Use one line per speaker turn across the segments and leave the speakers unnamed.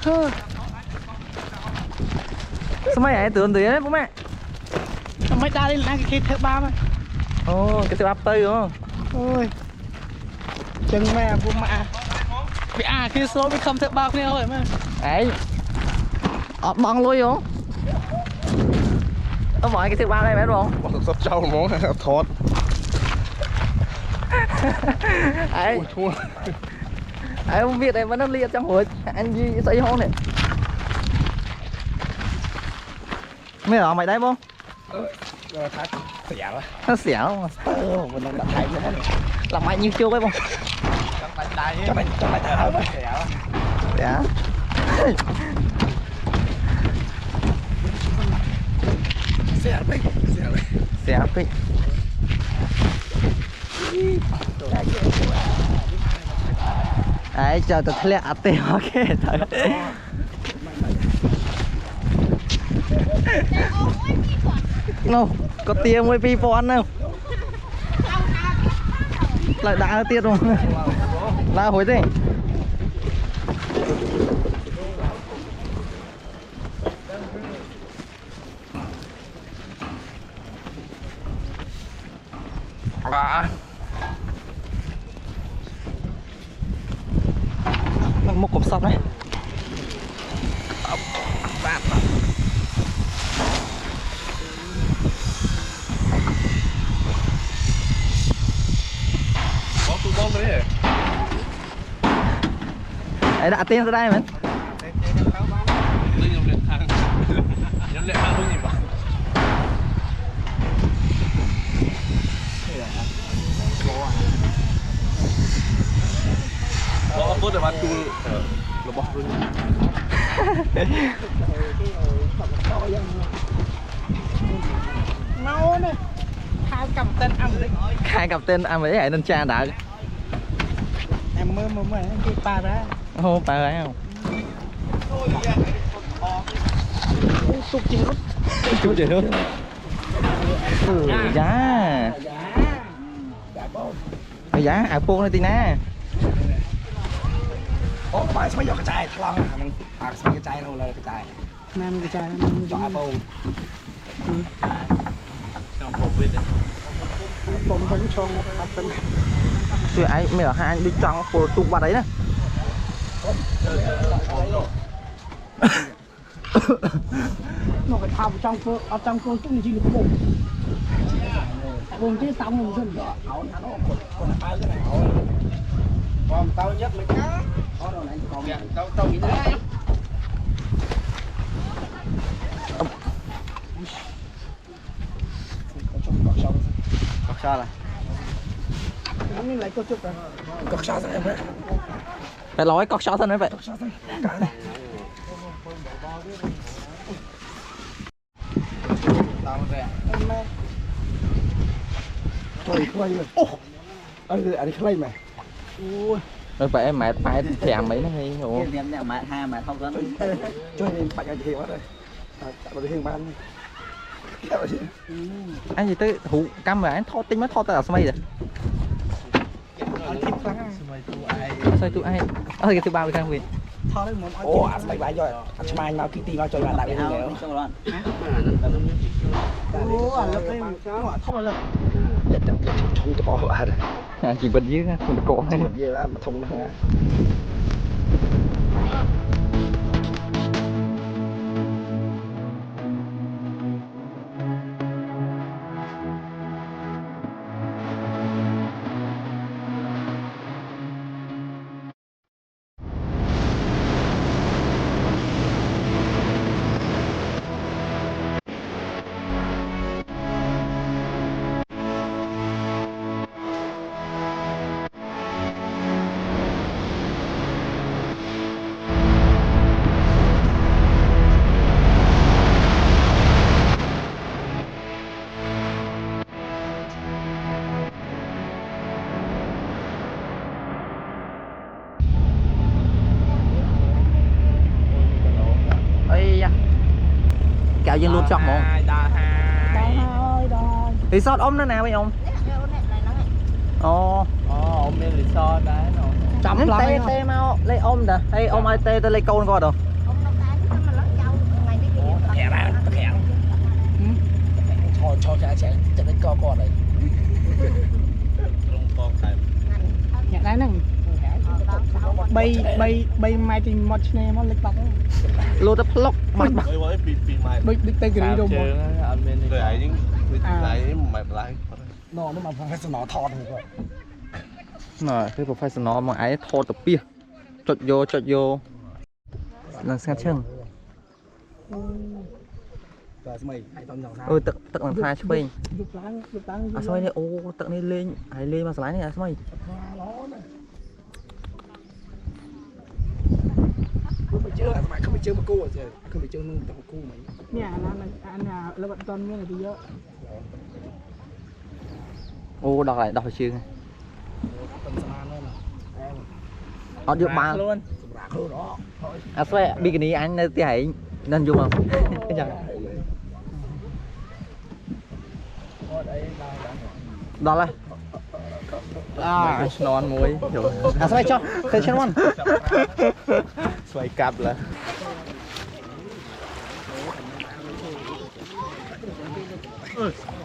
Sao mày ấy tưởng gì đấy bố mẹ?
Mấy ta đi lại cái thứ ba mà.
Ồ, cái thứ ba tây đúng không?
Ôi. Chừng mẹ bố mẹ. Vì khi số mới không thứ ba kia thôi mà.
Đấy. Bong lui không? Mọi cái thứ ba đây bé đúng không?
Bong sắp trâu món thọt.
Ấy. Ấy không biết đây vẫn nó liệt trong hồi anh gì xây hôn này. Mày ở mày đấy không?
Xẻo á.
Nó xẻo mà. Mình đang đặt thay nữa này. Làm mạnh như chưa ấy không?
Cho mày thở mà. Xẻo.
Dạ.
Xẻo đi.
Xẻo đi. Đấy chờ tôi thấy lẹ tiền ok thôi. No, có tiền mới pi phòn đâu. Lại đã tiền rồi. La hồi thế. Một cục sắt đấy.
Bong đấy.
Đấy đã tiền ra đây mình.
Nhóm lệ thang luôn nhỉ bạn. Bỏ bớt để bạn tu nó bỏ luôn.
Nấu nè. Khai cầm tên ăn đấy.
Khai cặp tên ăn với nên cha đã.
Em mơ cái ba ra.
Không phải đấy không?
Sụp chỉ rút.
Chút gì nữa. Giá. Giá iPhone này tí nè.
Ủa phải sao giờ cái chai thằng mình sao cái chai đâu là cái chai.
Nam cái chai
Cho iPhone.
bông vẫn cho một tên.
Chứ ai mày ở hai anh đi trong phô tung vào đấy nè.
Nó phải thao trong cô chút này chỉ được bông chứ tao mình dân đó áo nó còn bao cái này còn tao nhất là cá có đâu này còn tao nghĩ đấy
Cọc sao này?
nó lại có chút rồi
Cọc sao vậy em đấy.
Phải nói cọc sao thân đấy vậy?
Trời khay mày. Ô. Anh đi khay mày.
ui
Rồi phải mẹ phải thèm mấy nó hay ủa?
mẹ hai mẹ không có
Chơi nên bạn anh thì hết rồi. Tại vì ban.
Anh gì tới hụ cam mà anh thọ tính mất thọ tới ở sao mày rồi? Sao tụi ai? Cái thứ ba với thằng Việt.
Ồ, anh mày bái rồi. Anh cho mai mau kitty mau cho bạn đại cái này.
ủa lập đây không là
Không cho bỏ vào rồi.
Chỉ bật dưới không được cổ này.
Gì là mà thông nữa.
Kẹo dân luôn chọn một.
ơi
Thì sót ôm nó nào vậy ông? Ồ.
Ông nên lý do đấy nó.
chấm
Tê
lắm
tê mau lấy ôm đã. Hay ôm ai tê lấy câu coi đâu.
Kẻ ra, kẻ. Cho chạy đến co này.
Nhẹ đấy nè. Bay mai thì một này mà lịch bọc.
Lô tập lóc mặt bạc.
Bay tay cái đâu mà.
Nó mà phải nó thọt rồi.
Rồi, cái professional mà ai thô tập bia. Chột vô. Là sát chân. Ôi tận làm thai cho mình. À sao đây ô tận này lên, hãy lên mà slide này à sao mày.
Không phải chơi một cô rồi, không phải chơi nung tập một cô mày.
Nhà là nó vẫn toàn nguyên là bây giờ.
Ô đọc lại chương. Họ được mà luôn. À sao bikini anh thì hãy nên dùng không? Cái chẳng. Đó là non muối à sao cho thế chân luôn xoay cặp là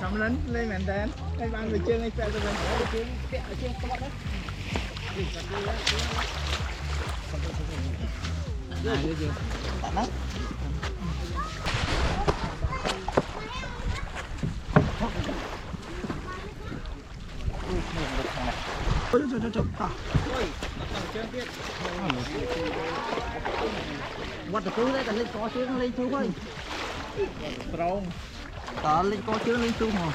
Cầm lên lên màn đen đây bạn người chơi ngay phải rồi
quạt từ đấy lên có chứ lên chú thôi tao lên có chứ lên chú mà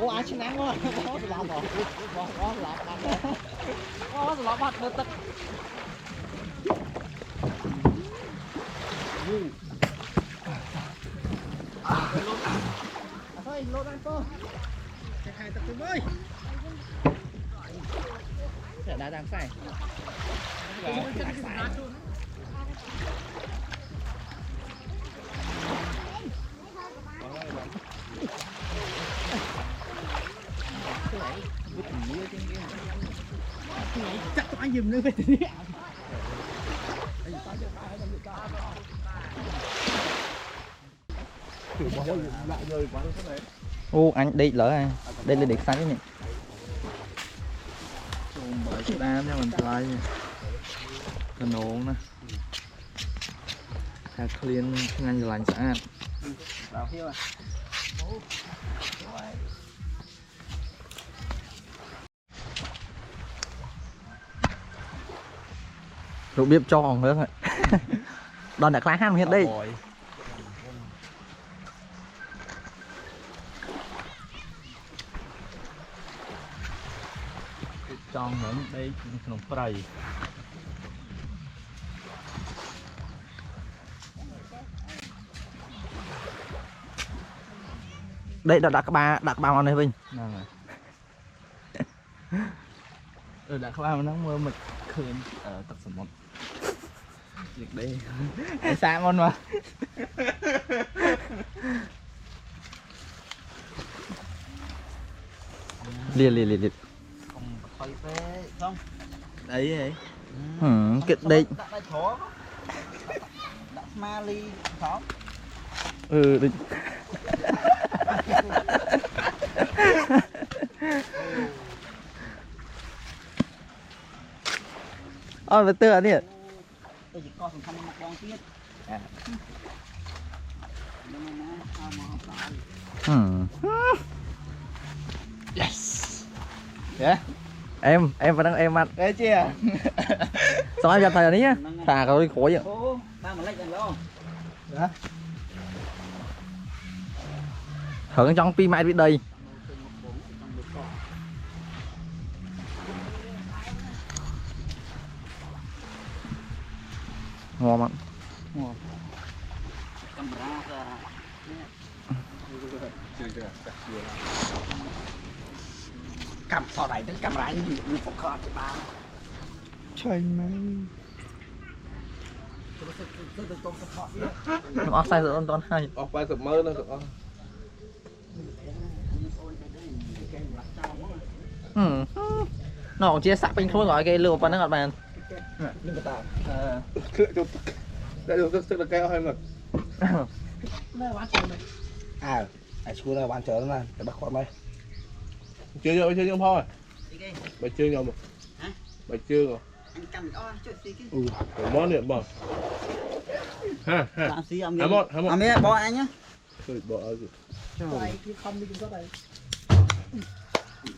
ô ai xin ăn quá có từ lòng rồi có từ lòng bắt được tất thôi lột anh cô hai tập thứ mới đã đang phải chắc có anh dùm nữa về tí ô anh đi lỡ anh đây là điện xanh này đa nha mình tay cái nón nè thà clean ngăn lành sạch rượu bia cho hòn nữa đòn đã khá ham hiện đây tròn nữa đây nồng prey đây đã đặt ba vào này Vinh đặt ba nó mơ mực khơi ở tập số 1 việc đây xa ngon mà liền không đấy vậy cái đây
Mali khó
Định. Phải tựa anh đi.
tôi chỉ có thằng mặt bóng tiết
Yes. Yeah. Em vẫn đang em ăn.
Đấy chưa?
Xong em chặt thầy ở đấy nhá. Thả cái khối vậy.
ô ta mà lấy gần lâu
Hưởng trong pi mãi bị đầy. Ngon lắm.
Cầm sau này đến camera như phục kho thì ba
Trời mày.
Nó sai rồi con hay.
ออกไปกับมือนะกับ
Nó cũng chia sắp bên thôi rồi cái lừa vào nó ngọt bàn.
nhưng mà ta
คือจุดได้ดูสึกตะแกรงให้หมด
ai xua ra bạn chờ nó để bắt con đây
เชื่อเชื่อพ่อไปเชื่อยังไปเชื่อ
anh cầm o chút xí cái
ผมมอเนี่ยบอกฮะฮะ
làm xí ông
hả một hả một
ông ấy bỏ anh nhá
คือบอกเอาสิ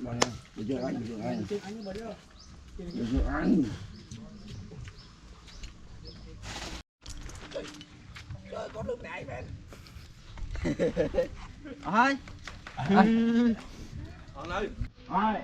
bao nhiêu bây giờ anh bây giờ anh trời có nước đại bên
thôi
Còn đây.
thôi